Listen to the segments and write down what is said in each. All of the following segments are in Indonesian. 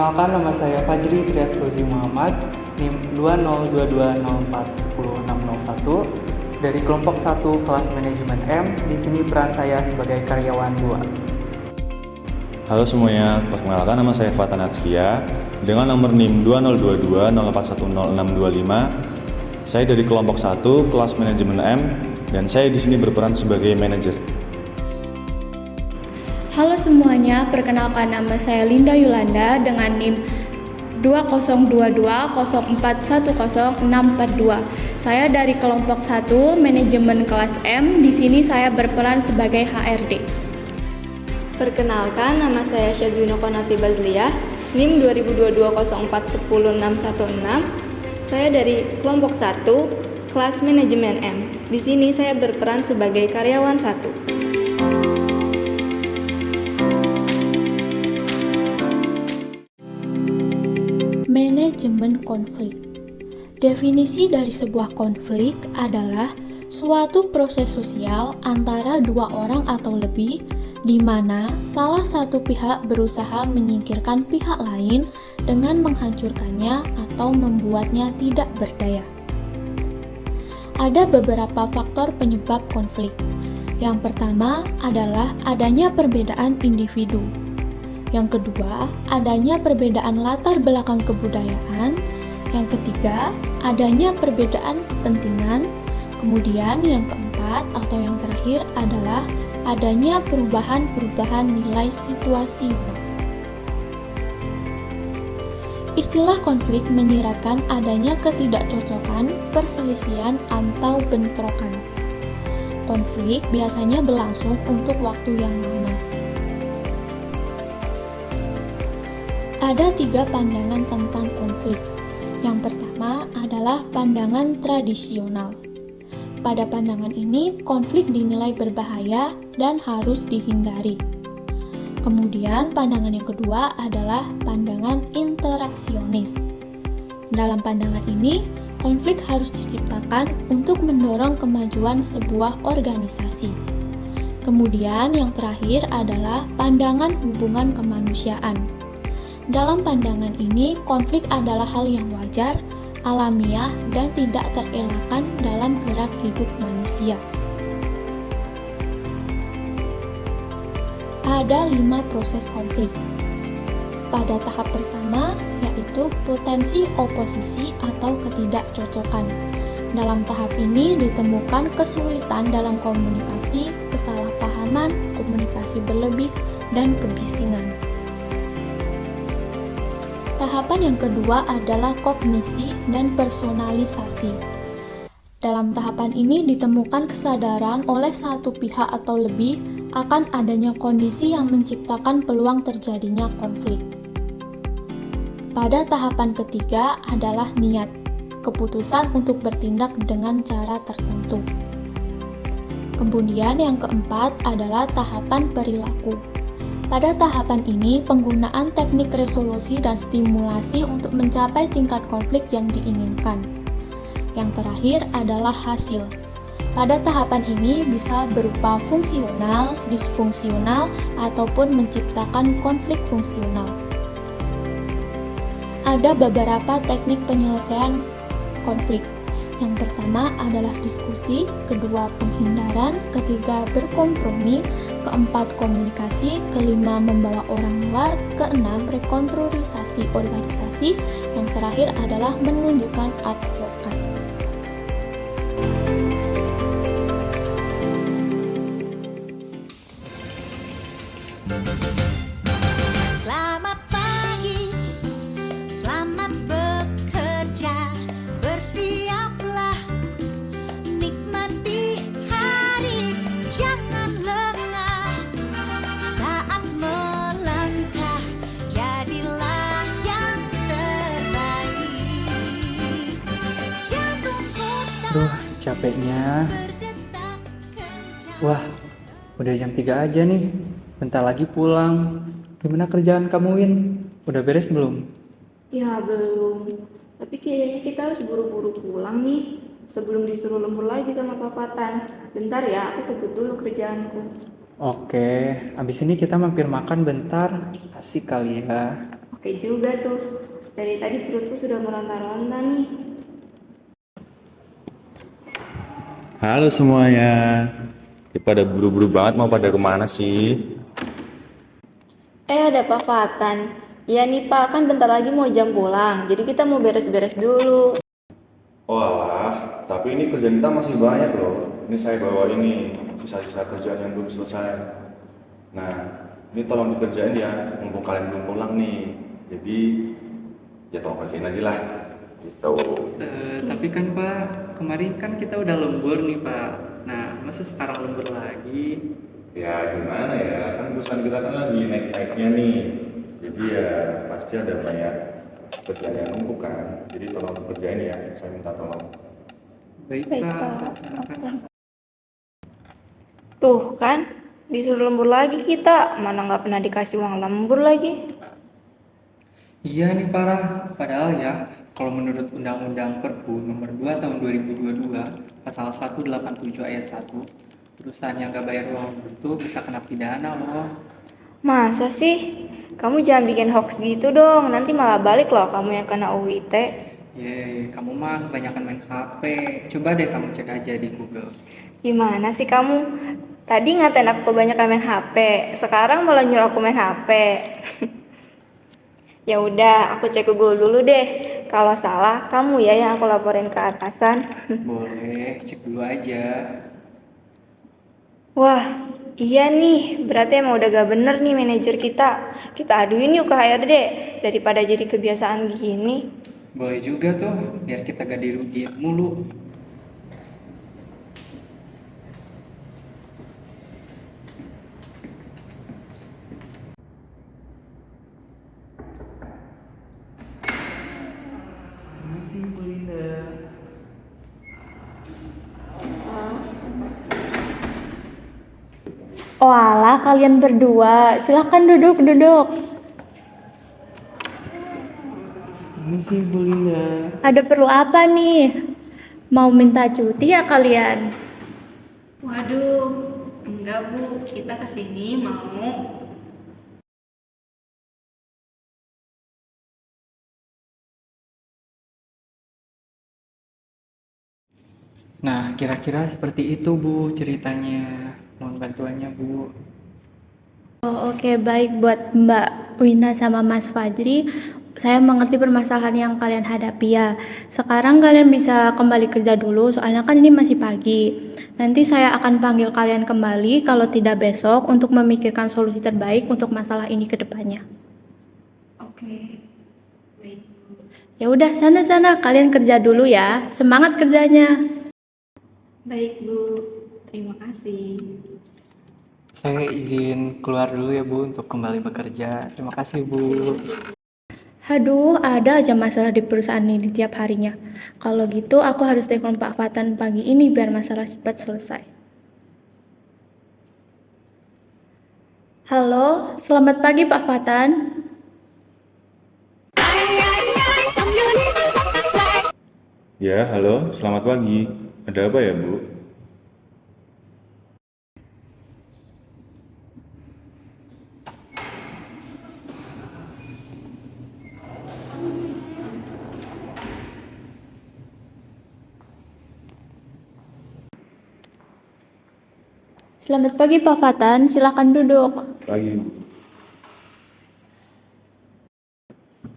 Perkenalkan, nama saya Fajri Trias Fauzi Muhammad, NIM 202204100601 dari kelompok 1 kelas manajemen M. Di sini peran saya sebagai karyawan 2. Halo semuanya, perkenalkan nama saya Fatan Atskia dengan nomor NIM 202204100625. Saya dari kelompok 1 kelas manajemen M dan saya di sini berperan sebagai manajer. Halo semuanya, perkenalkan nama saya Linda Yulanda dengan NIM 20220410642642. Saya dari kelompok 1 manajemen kelas M. Di sini saya berperan sebagai HRD. Perkenalkan, nama saya Syadzuna Konati Bazliyah, NIM 202204100616. Saya dari kelompok 1 kelas manajemen M. Di sini saya berperan sebagai karyawan 1. Manajemen konflik. Definisi dari sebuah konflik adalah suatu proses sosial antara dua orang atau lebih di mana salah satu pihak berusaha menyingkirkan pihak lain dengan menghancurkannya atau membuatnya tidak berdaya. Ada beberapa faktor penyebab konflik. Yang pertama adalah adanya perbedaan individu. Yang kedua, adanya perbedaan latar belakang kebudayaan. Yang ketiga, adanya perbedaan kepentingan. Kemudian yang keempat atau yang terakhir adalah adanya perubahan-perubahan nilai situasional. Istilah konflik menyiratkan adanya ketidakcocokan, perselisihan, atau bentrokan. Konflik biasanya berlangsung untuk waktu yang lama. Ada 3 pandangan tentang konflik. Yang pertama adalah pandangan tradisional. Pada pandangan ini, konflik dinilai berbahaya dan harus dihindari. Kemudian, pandangan yang kedua adalah pandangan interaksionis. Dalam pandangan ini, konflik harus diciptakan untuk mendorong kemajuan sebuah organisasi. Kemudian, yang terakhir adalah pandangan hubungan kemanusiaan. Dalam pandangan ini, konflik adalah hal yang wajar, alamiah, dan tidak terelakkan dalam gerak hidup manusia. Ada 5 proses konflik. Pada tahap pertama, yaitu potensi oposisi atau ketidakcocokan. Dalam tahap ini ditemukan kesulitan dalam komunikasi, kesalahpahaman, komunikasi berlebih, dan kebisingan. Tahapan yang kedua adalah kognisi dan personalisasi. Dalam tahapan ini ditemukan kesadaran oleh satu pihak atau lebih akan adanya kondisi yang menciptakan peluang terjadinya konflik. Pada tahapan ketiga adalah niat, keputusan untuk bertindak dengan cara tertentu. Kemudian yang keempat adalah tahapan perilaku. Pada tahapan ini, penggunaan teknik resolusi dan stimulasi untuk mencapai tingkat konflik yang diinginkan. Yang terakhir adalah hasil. Pada tahapan ini bisa berupa fungsional, disfungsional, ataupun menciptakan konflik fungsional. Ada beberapa teknik penyelesaian konflik. Yang pertama adalah diskusi, kedua penghindaran, ketiga berkompromi, keempat komunikasi, kelima membawa orang luar, keenam rekonstruksi organisasi, yang terakhir adalah menunjukkan advokat. Selamat pagi, selamat bekerja, bersiaplah nikmati hari, jangan lengah saat melangkah, jadilah yang terbaik. Jantung kota Duh, capeknya. berdetak kencang. Wah, udah jam 3 aja nih. Bentar lagi pulang. Gimana kerjaan kamu, Win? Udah beres belum? Ya belum, tapi kayaknya kita harus buru-buru pulang nih sebelum disuruh lembur lagi sama Papatan. Bentar ya, aku kebut dulu kerjaanku. Oke, abis ini kita mampir makan bentar. Asik kali ya. Oke juga tuh. Dari tadi perutku sudah meronta-ronta nih. Halo semuanya. Pada buru-buru banget mau pada kemana sih? Ada Pak Fatan. Iya nih Pak, kan bentar lagi mau jam pulang. Jadi kita mau beres-beres dulu. Walah, tapi ini kerjaan kita masih banyak loh. Ini saya bawa ini sisa-sisa kerjaan yang belum selesai. Nah, ini tolong dikerjain ya, mumpung kalian belum pulang nih. Jadi, ya tolong kerjain aja lah. Gitu. Tapi kan Pak, kemarin kan kita udah lembur nih Pak. Nah, masa sekarang lembur lagi? Ya gimana ya, kan perusahaan kita kan lagi naik-naiknya nih. Jadi ya pasti ada banyak kerjaan yang numpuk kan. Jadi tolong dikerjain ya, saya minta tolong. Baik Pak. Silakan. Tuh kan, disuruh lembur lagi kita. Mana nggak pernah dikasih uang lembur lagi. Iya nih parah, padahal ya kalau menurut Undang-Undang Perpu Nomor 2 Tahun 2022 Pasal 187 Ayat 1, perusahaan yang gak bayar uang itu bisa kena pidana loh. Masa sih? Kamu jangan bikin hoax gitu dong. Nanti malah balik loh kamu yang kena UIT. Kamu mah kebanyakan main HP. Coba deh kamu cek aja di Google. Gimana sih kamu? Tadi ngatain aku kebanyakan main HP. Sekarang malah nyuruh aku main HP. Ya udah, aku cek Google dulu deh. Kalau salah, kamu ya yang aku laporin ke atasan. Boleh, cek dulu aja. Wah, iya nih. Berarti emang udah gak bener nih manajer kita. Kita aduin yuk ke HRD daripada jadi kebiasaan gini. Boleh juga tuh, biar kita gak dirugiin mulu. Masih Bu Linda. Walah, kalian berdua, silakan duduk. Masih Bu Linda. Ada perlu apa nih? Mau minta cuti ya kalian? Waduh, enggak Bu. Kita kesini mau... Nah, kira-kira seperti itu Bu ceritanya. Mohon bantuannya Bu. Oh, oke, baik buat Mbak Wina sama Mas Fajri. Saya mengerti permasalahan yang kalian hadapi ya. Sekarang kalian bisa kembali kerja dulu, soalnya kan ini masih pagi. Nanti saya akan panggil kalian kembali kalau tidak besok untuk memikirkan solusi terbaik untuk masalah ini ke depannya. Oke, baik. Ya udah, sana kalian kerja dulu ya. Semangat kerjanya. Baik Bu, terima kasih. Saya izin keluar dulu ya Bu untuk kembali bekerja. Terima kasih Bu. Aduh, ada aja masalah di perusahaan ini tiap harinya. Kalau gitu, aku harus telepon Pak Fatan pagi ini biar masalah cepat selesai. Halo, selamat pagi Pak Fatan. Ya, halo, selamat pagi. Ada apa ya, Bu? Selamat pagi Pak Fatan, silakan duduk. Pagi.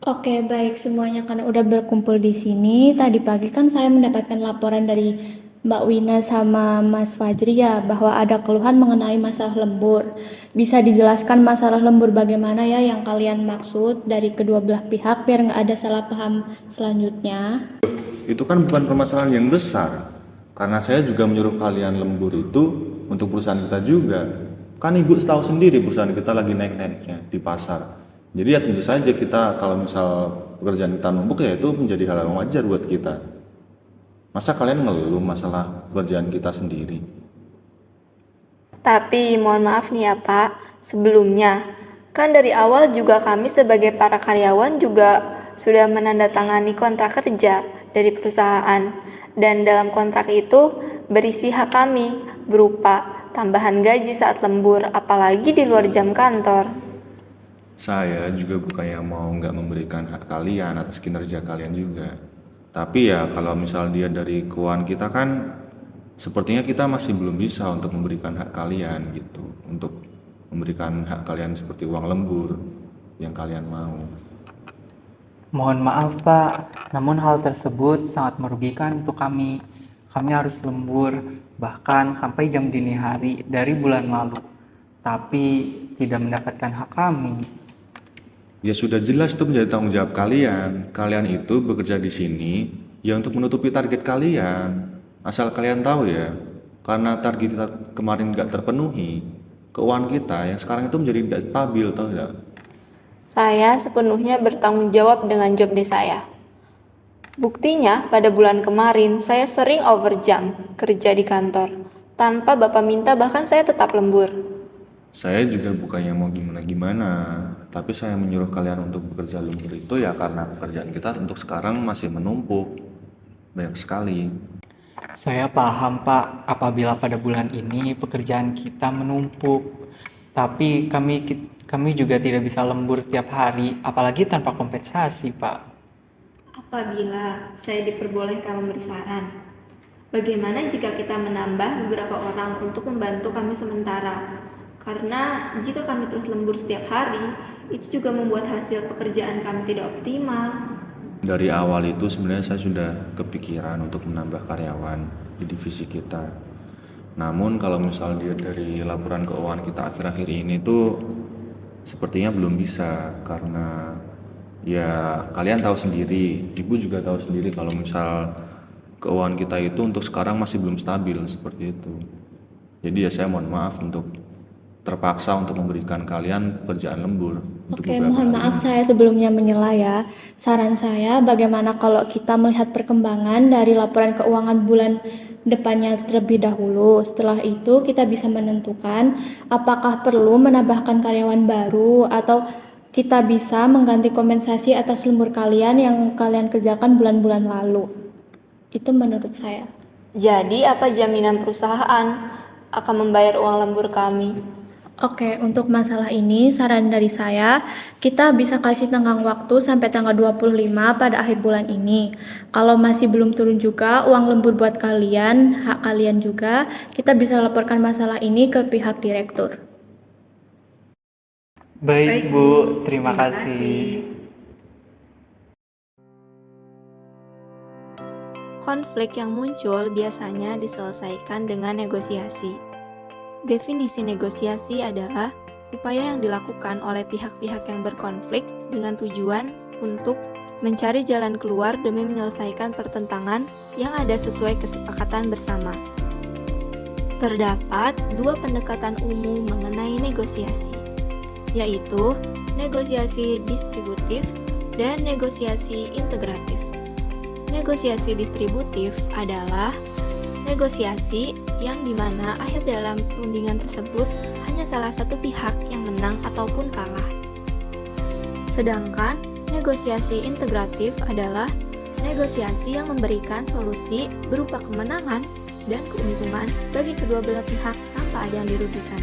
Oke, baik semuanya karena udah berkumpul di sini. Tadi pagi kan saya mendapatkan laporan dari Mbak Wina sama Mas Fajri ya bahwa ada keluhan mengenai masalah lembur. Bisa dijelaskan masalah lembur bagaimana ya yang kalian maksud dari kedua belah pihak biar nggak ada salah paham selanjutnya. Itu kan bukan permasalahan yang besar. Karena saya juga menyuruh kalian lembur itu untuk perusahaan kita juga. Kan Ibu tahu sendiri perusahaan kita lagi naik-naiknya di pasar. Jadi ya tentu saja kita kalau misal pekerjaan kita numpuk ya itu menjadi hal yang wajar buat kita. Masa kalian ngeluh masalah pekerjaan kita sendiri? Tapi mohon maaf nih ya Pak, sebelumnya kan dari awal juga kami sebagai para karyawan juga sudah menandatangani kontrak kerja dari perusahaan. Dan dalam kontrak itu berisi hak kami berupa tambahan gaji saat lembur, apalagi di luar jam kantor. Saya juga bukannya mau nggak memberikan hak kalian atas kinerja kalian juga. Tapi ya kalau misal dia dari keuangan kita kan sepertinya kita masih belum bisa untuk memberikan hak kalian gitu. Untuk memberikan hak kalian seperti uang lembur yang kalian mau. Mohon maaf Pak, namun hal tersebut sangat merugikan untuk kami. Kami harus lembur, bahkan sampai jam dini hari dari bulan lalu. Tapi tidak mendapatkan hak kami. Ya sudah jelas itu menjadi tanggung jawab kalian. Kalian itu bekerja di sini ya untuk menutupi target kalian. Asal kalian tahu ya, karena target kita kemarin nggak terpenuhi, keuangan kita yang sekarang itu menjadi tidak stabil, tahu nggak? Saya sepenuhnya bertanggung jawab dengan job desk saya. Buktinya, pada bulan kemarin saya sering overjam kerja di kantor. Tanpa Bapak minta bahkan saya tetap lembur. Saya juga bukannya mau gimana-gimana, tapi saya menyuruh kalian untuk bekerja lembur itu ya karena pekerjaan kita untuk sekarang masih menumpuk. Banyak sekali. Saya paham Pak, apabila pada bulan ini pekerjaan kita menumpuk. Tapi kami juga tidak bisa lembur tiap hari, apalagi tanpa kompensasi Pak. Apabila saya diperbolehkan memberi saran, bagaimana jika kita menambah beberapa orang untuk membantu kami sementara? Karena jika kami terus lembur setiap hari, itu juga membuat hasil pekerjaan kami tidak optimal. Dari awal itu sebenarnya saya sudah kepikiran untuk menambah karyawan di divisi kita. Namun kalau misal dia dari laporan keuangan kita akhir-akhir ini tuh sepertinya belum bisa karena ya kalian tahu sendiri, ibu juga tahu sendiri kalau misal keuangan kita itu untuk sekarang masih belum stabil seperti itu. Jadi ya saya mohon maaf untuk terpaksa untuk memberikan kalian pekerjaan lembur. Untuk Oke, beberapa mohon hari. maaf saya sebelumnya menyela ya. Saran saya bagaimana kalau kita melihat perkembangan dari laporan keuangan bulan depannya terlebih dahulu. Setelah itu kita bisa menentukan apakah perlu menambahkan karyawan baru atau kita bisa mengganti kompensasi atas lembur kalian yang kalian kerjakan bulan-bulan lalu. Itu menurut saya. Jadi, apa jaminan perusahaan akan membayar uang lembur kami? Oke, untuk masalah ini saran dari saya, kita bisa kasih tenggang waktu sampai tanggal 25 pada akhir bulan ini. Kalau masih belum turun juga uang lembur buat kalian, hak kalian juga, kita bisa laporkan masalah ini ke pihak direktur. Baik Bu, terima kasih. Konflik yang muncul biasanya diselesaikan dengan negosiasi. Definisi negosiasi adalah upaya yang dilakukan oleh pihak-pihak yang berkonflik dengan tujuan untuk mencari jalan keluar demi menyelesaikan pertentangan yang ada sesuai kesepakatan bersama. Terdapat dua pendekatan umum mengenai negosiasi, yaitu negosiasi distributif dan negosiasi integratif. Negosiasi distributif adalah negosiasi yang dimana akhir dalam perundingan tersebut hanya salah satu pihak yang menang ataupun kalah. Sedangkan negosiasi integratif adalah negosiasi yang memberikan solusi berupa kemenangan dan keuntungan bagi kedua belah pihak tanpa ada yang dirugikan.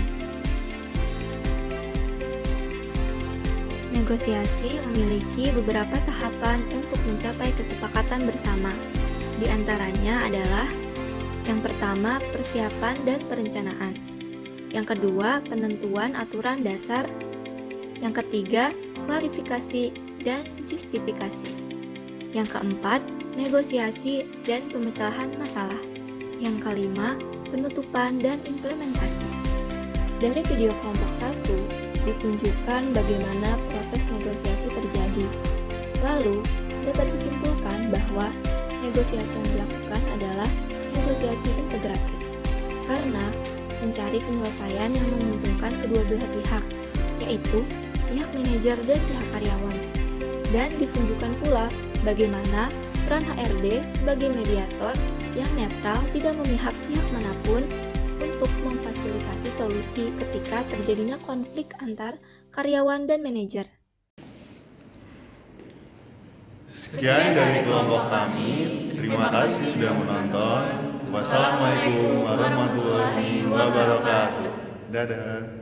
Negosiasi memiliki beberapa tahapan untuk mencapai kesepakatan bersama. Di antaranya adalah yang pertama, persiapan dan perencanaan. Yang kedua, penentuan aturan dasar. Yang ketiga, klarifikasi dan justifikasi. Yang keempat, negosiasi dan pemecahan masalah. Yang kelima, penutupan dan implementasi. Dari video kelompok 1, ditunjukkan bagaimana proses negosiasi terjadi. Lalu, dapat disimpulkan bahwa negosiasi yang dilakukan adalah negosiasi integratif, karena mencari penyelesaian yang menguntungkan kedua belah pihak, yaitu pihak manajer dan pihak karyawan. Dan ditunjukkan pula bagaimana peran HRD sebagai mediator yang netral tidak memihak pihak manapun untuk memfasilitasi solusi ketika terjadinya konflik antar karyawan dan manajer. Sekian dari kelompok kami. Terima kasih sudah menonton. Wassalamualaikum warahmatullahi wabarakatuh. Dadah.